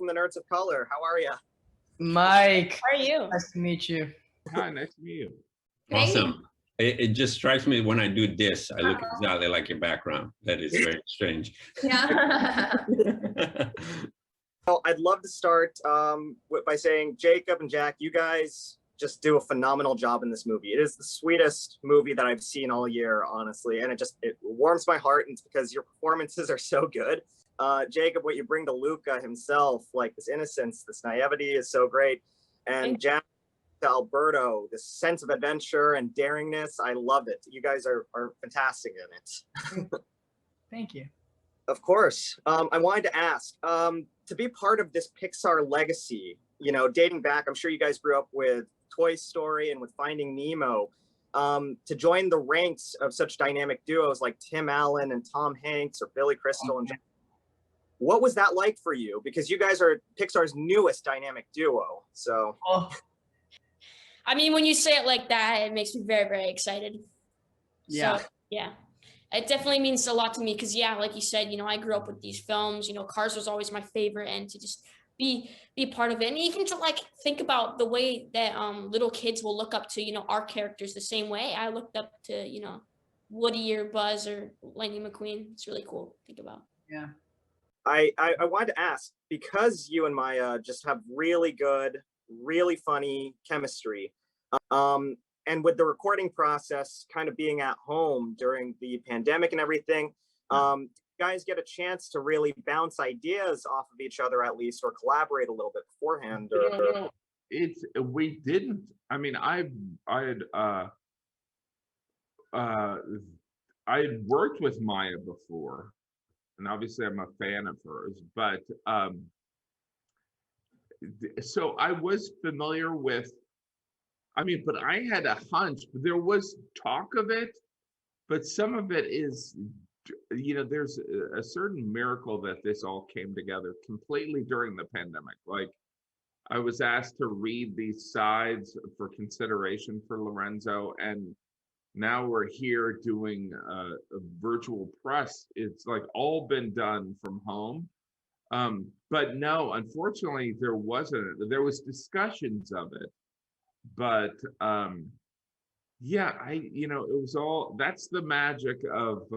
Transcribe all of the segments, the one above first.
from the Nerds of Color. How are you? Mike. How are you? Nice to meet you. Hi, nice to meet you. Awesome. It just strikes me when I do this, I look exactly like your background. That is very strange. Yeah. Well, I'd love to start by saying, Jacob and Jack, you guys just do a phenomenal job in this movie. It is the sweetest movie that I've seen all year, honestly, and it warms my heart, and it's because your performances are so good. Jacob, what you bring to Luca himself, like this innocence, this naivety is so great. And Jack, to Alberto, this sense of adventure and daringness, I love it. You guys are fantastic in it. Thank you. Of course. I wanted to ask, to be part of this Pixar legacy, you know, dating back, I'm sure you guys grew up with Toy Story and with Finding Nemo, to join the ranks of such dynamic duos like Tim Allen and Tom Hanks or Billy Crystal and Jack. What was that like for you? Because you guys are Pixar's newest dynamic duo, so. Oh. I mean, when you say it like that, it makes me very, very excited. Yeah. So, yeah. It definitely means a lot to me because, yeah, like you said, you know, I grew up with these films. You know, Cars was always my favorite, and to just be a part of it. And even to, like, think about the way that little kids will look up to, you know, our characters the same way I looked up to, you know, Woody or Buzz or Lightning McQueen. It's really cool to think about. Yeah. I wanted to ask, because you and Maya just have really good, really funny chemistry, and with the recording process kind of being at home during the pandemic and everything, you guys get a chance to really bounce ideas off of each other at least, or collaborate a little bit beforehand? Or... We didn't. I mean, I had worked with Maya before, and obviously I'm a fan of hers, but so I was familiar with, I mean, but I had a hunch. There was talk of it, but some of it is, you know, there's a certain miracle that this all came together completely during the pandemic. Like, I was asked to read these sides for consideration for Lorenzo, and now we're here doing a virtual press. It's like all been done from home. But no, unfortunately, there was discussions of it, but yeah, you know, it was all, that's the magic of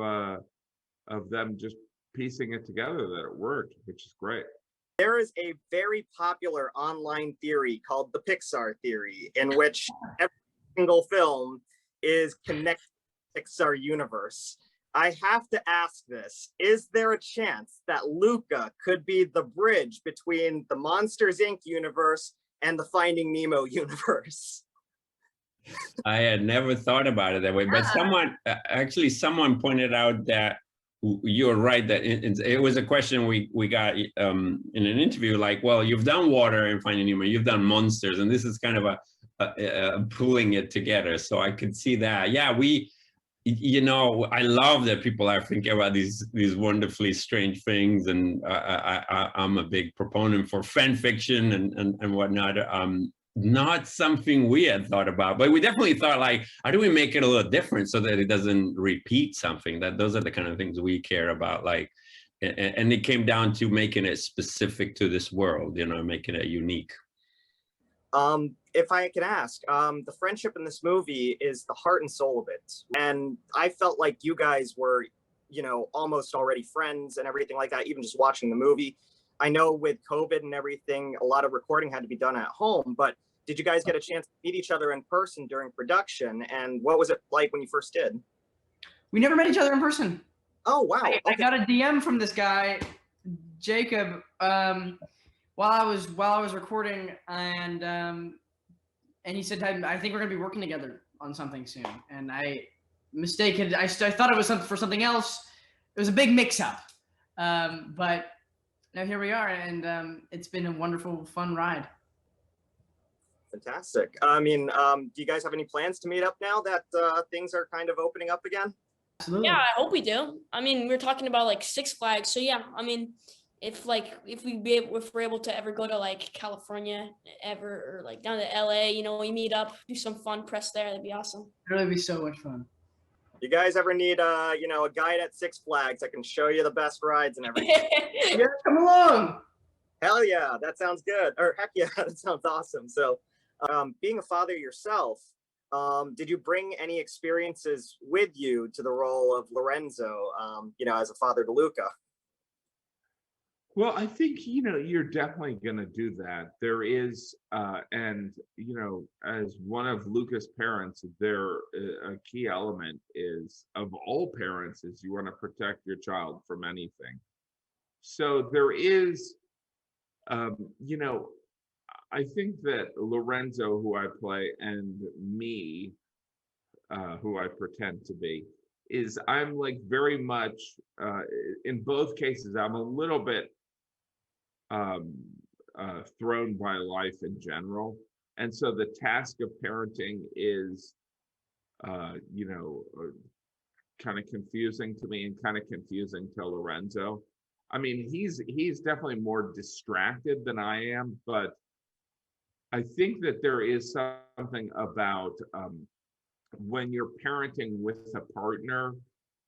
them just piecing it together, that it worked, which is great. There is a very popular online theory called the Pixar theory, in which every single film is connected to the Pixar universe. I have to ask this. Is there a chance that Luca could be the bridge between the Monsters, Inc. universe and the Finding Nemo universe? I had never thought about it that way, but someone pointed out that you're right, that it was a question we got in an interview, like, well, you've done water and Finding Nemo, you've done monsters, and this is kind of a pulling it together. So I could see that. Yeah, you know, I love that people are thinking about these wonderfully strange things, and I'm a big proponent for fan fiction and whatnot. Not something we had thought about, but we definitely thought, like, how do we make it a little different so that it doesn't repeat something? Those are the kind of things we care about, like, and it came down to making it specific to this world, you know, making it unique. If I can ask, the friendship in this movie is the heart and soul of it. And I felt like you guys were, you know, almost already friends and everything like that, even just watching the movie. I know with COVID and everything, a lot of recording had to be done at home, but did you guys get a chance to meet each other in person during production? And what was it like when you first did? We never met each other in person. Oh, wow. I got a DM from this guy, Jacob, while I was recording, and he said, I think we're gonna be working together on something soon. And I thought it was for something else. It was a big mix-up, but now here we are, and it's been a wonderful, fun ride. Fantastic. I mean, do you guys have any plans to meet up now that things are kind of opening up again? Absolutely. Yeah, I hope we do. I mean, we're talking about like Six Flags, so yeah. I mean, if we're able to ever go to like California ever, or like down to LA, you know, we meet up, do some fun press there. That'd be awesome. It'd really be so much fun. You guys ever need you know, a guide at Six Flags that can show you the best rides and everything? Yeah, come along. Hell yeah, that sounds good. Or heck yeah, that sounds awesome. So, being a father yourself, did you bring any experiences with you to the role of Lorenzo, as a father to Luca? Well, I think, you're definitely going to do that. There is, and, as one of Luca's parents, a key element is, of all parents, is you want to protect your child from anything. So there is, I think that Lorenzo, who I play, and me, who I pretend to be, I'm like very much, in both cases, I'm a little bit thrown by life in general. And so the task of parenting is, kind of confusing to me and kind of confusing to Lorenzo. I mean, he's definitely more distracted than I am, but I think that there is something about when you're parenting with a partner,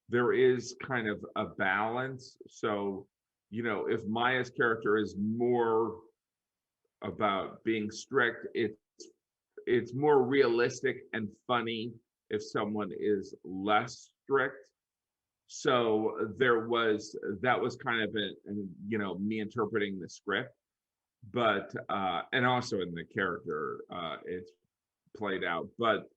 there is kind of a balance. So, if Maya's character is more about being strict, it's more realistic and funny if someone is less strict. So that was kind of me interpreting the script, but and also in the character it's played out. But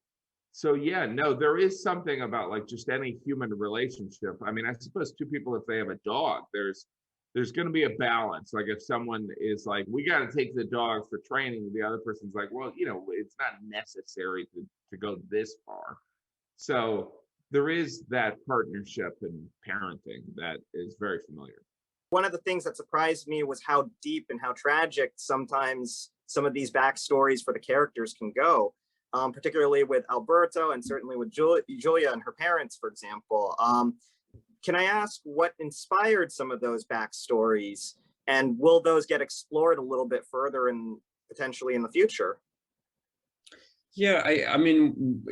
so yeah, no, there is something about like just any human relationship. I mean, I suppose two people, if they have a dog, there's going to be a balance. Like if someone is like, we got to take the dog for training, the other person's like, well, it's not necessary to go this far. So there is that partnership in parenting that is very familiar. One of the things that surprised me was how deep and how tragic sometimes some of these backstories for the characters can go, particularly with Alberto and certainly with Julia and her parents, for example. Can I ask what inspired some of those backstories, and will those get explored a little bit further and potentially in the future? Yeah, I mean,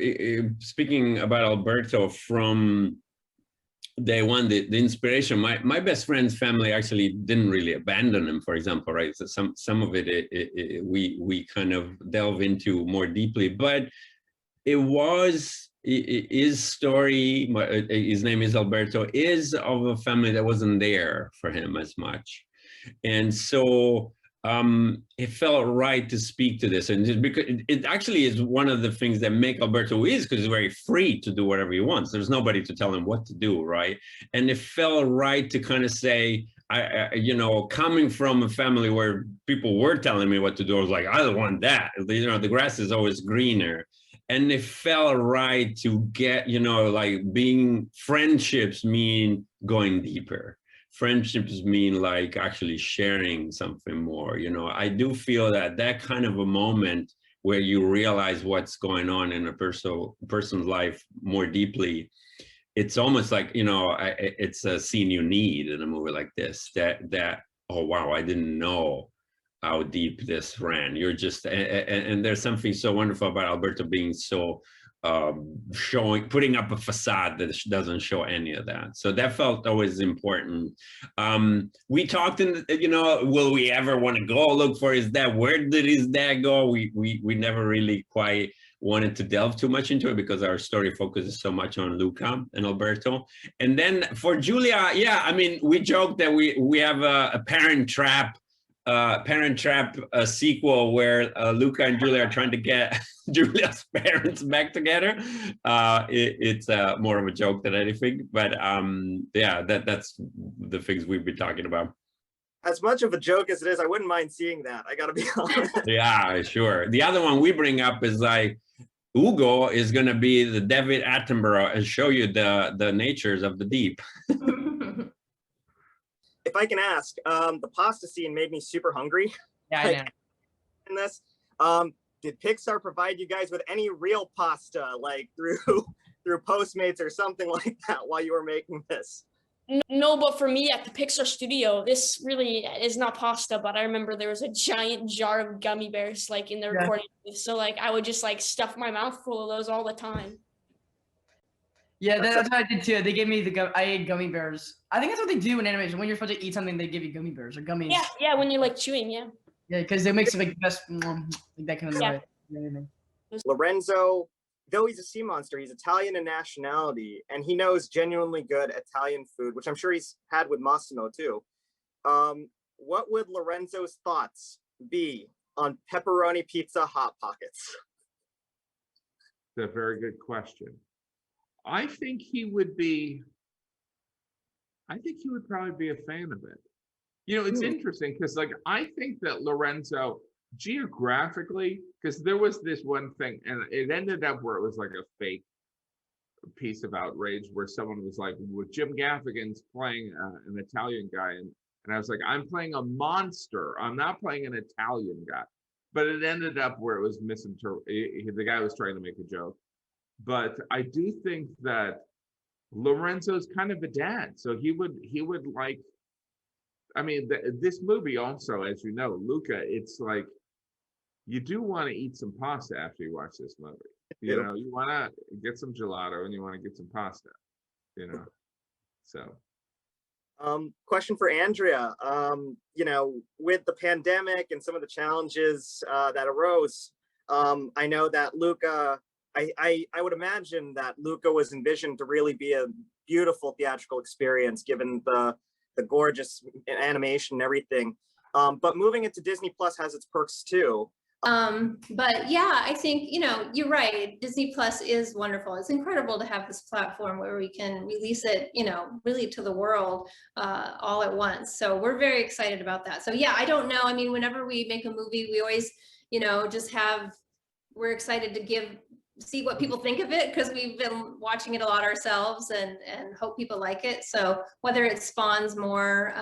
speaking about Alberto, from day one, the inspiration, my best friend's family actually didn't really abandon him, for example, right? So some of it we kind of delve into more deeply, but it was his story, his name is Alberto, is of a family that wasn't there for him as much. And so it felt right to speak to this. And just because it actually is one of the things that make Alberto who he is, because he's very free to do whatever he wants. There's nobody to tell him what to do, right? And it felt right to kind of say, coming from a family where people were telling me what to do, I was like, I don't want that. The grass is always greener. And it felt right to get, like being friendships mean going deeper. Friendships mean like actually sharing something more. I do feel that kind of a moment where you realize what's going on in a person's life more deeply, it's almost like, it's a scene you need in a movie like this, that, oh, wow, I didn't know how deep this ran. You're just, and there's something so wonderful about Alberto being so putting up a facade that doesn't show any of that. So that felt always important. We talked will we ever want to go look for his dad? Where did his dad go? We never really quite wanted to delve too much into it because our story focuses so much on Luca and Alberto. And then for Julia, yeah, I mean, we joked that we have a Parent Trap sequel where Luca and Julia are trying to get Julia's parents back together. It's more of a joke than anything, but yeah, that's the things we've been talking about. As much of a joke as it is, I wouldn't mind seeing that. I gotta be honest. Yeah, sure. The other one we bring up is like, Ugo is going to be the David Attenborough and show you the natures of the deep. If I can ask, the pasta scene made me super hungry. Yeah, I know. In this, did Pixar provide you guys with any real pasta, like through Postmates or something like that, while you were making this? No, but for me at the Pixar studio, this really is not pasta, but I remember there was a giant jar of gummy bears like in the recording. So like I would just like stuff my mouth full of those all the time. Yeah, that's what I did too. They gave me I ate gummy bears. I think that's what they do in animation. When you're supposed to eat something, they give you gummy bears or gummies. Yeah, when you're like chewing, yeah. Yeah, because it makes it like the best, like that kind of Yeah. noise. Lorenzo, though he's a sea monster, he's Italian in nationality, and he knows genuinely good Italian food, which I'm sure he's had with Massimo too. What would Lorenzo's thoughts be on pepperoni pizza hot pockets? It's a very good question. I think he would probably be a fan of it. You know, it's interesting because like I think that Lorenzo geographically, because there was this one thing and it ended up where it was like a fake piece of outrage where someone was like, well, Jim Gaffigan's playing an Italian guy, and I was like, I'm playing a monster, I'm not playing an Italian guy. But it ended up where it was misinterpreted. The guy was trying to make a joke. But I do think that Lorenzo's kind of a dad, so he would like. I mean, this movie also, as you know, Luca, it's like you do want to eat some pasta after you watch this movie. You know, you want to get some gelato and you want to get some pasta. You know, so. Question for Andrea. You know, with the pandemic and some of the challenges that arose, I know that Luca, I would imagine that Luca was envisioned to really be a beautiful theatrical experience, given the gorgeous animation and everything. But moving into Disney Plus has its perks too. But yeah, I think, you know, you're right. Disney Plus is wonderful. It's incredible to have this platform where we can release it, you know, really to the world all at once. So we're very excited about that. So yeah, I don't know. I mean, whenever we make a movie, we always, you know, we're excited to see what people think of it, because we've been watching it a lot ourselves and hope people like it. So whether it spawns more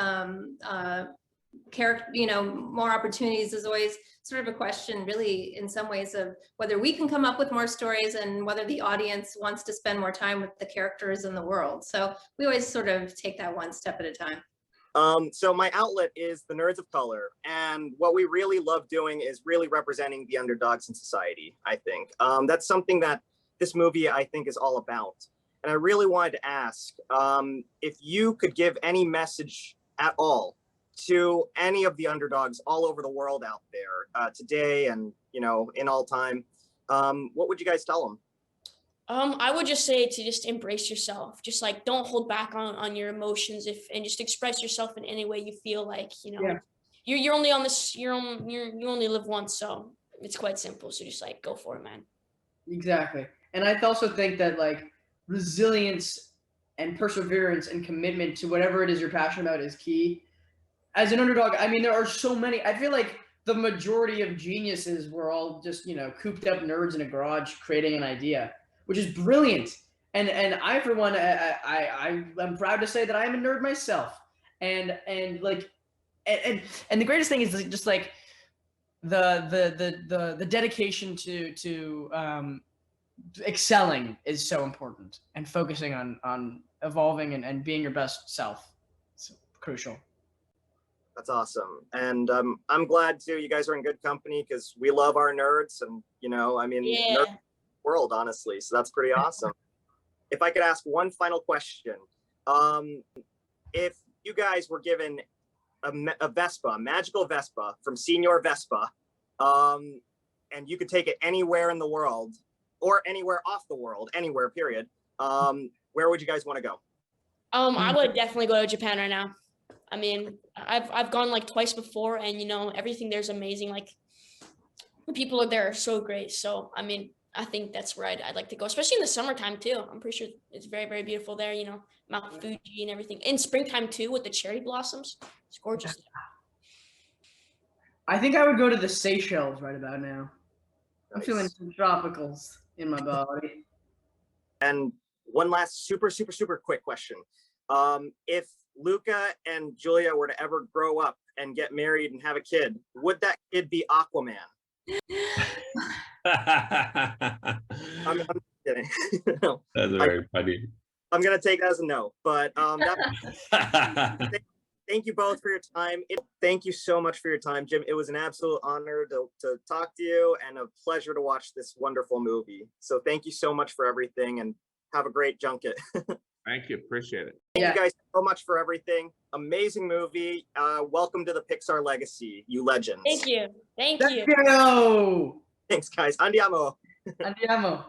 character, you know, more opportunities is always sort of a question, really, in some ways, of whether we can come up with more stories and whether the audience wants to spend more time with the characters in the world. So we always sort of take that one step at a time. So my outlet is the Nerds of Color, and what we really love doing is really representing the underdogs in society, I think. That's something that this movie, I think, is all about. And I really wanted to ask if you could give any message at all to any of the underdogs all over the world out there today and, you know, in all time, what would you guys tell them? I would just say to just embrace yourself. Just like, don't hold back on your emotions, and just express yourself in any way you feel like, you know, you're only on this, you only live once. So it's quite simple. So just like, go for it, man. Exactly. And I also think that like resilience and perseverance and commitment to whatever it is you're passionate about is key. As an underdog, I mean, there are so many. I feel like the majority of geniuses were all just, you know, cooped up nerds in a garage creating an idea, which is brilliant. And I, for one, I'm proud to say that I am a nerd myself. And the greatest thing is just like the dedication to excelling is so important, and focusing on evolving and being your best self. It's crucial. That's awesome. And I'm glad too, you guys are in good company, because we love our nerds, and, you know, I mean, nerd world, honestly. So that's pretty awesome. If I could ask one final question, if you guys were given a Vespa, a magical Vespa from Senior Vespa, and you could take it anywhere in the world or anywhere off the world, anywhere, period, where would you guys want to go? I would definitely go to Japan right now. I mean, I've gone like twice before, and, you know, everything there's amazing. Like, the people there are so great. So, I mean, I think that's where I'd like to go, especially in the summertime too. I'm pretty sure it's very, very beautiful there, you know, Mount Fuji and everything. In springtime too, with the cherry blossoms. It's gorgeous. I think I would go to the Seychelles right about now. I'm feeling some tropicals in my body. And one last super quick question. If Luca and Julia were to ever grow up and get married and have a kid, would that kid be Aquaman? I'm kidding. No. That's very funny. I'm gonna take that as a no, but thank you both for your time. Thank you so much for your time, Jim. It was an absolute honor to talk to you, and a pleasure to watch this wonderful movie. So thank you so much for everything, and have a great junket. Thank you. Appreciate it. Thank Yeah. you guys so much for everything. Amazing movie. Welcome to the Pixar legacy, you legends. Thank you. Thank Let's you. go. Thanks, guys. Andiamo. Andiamo.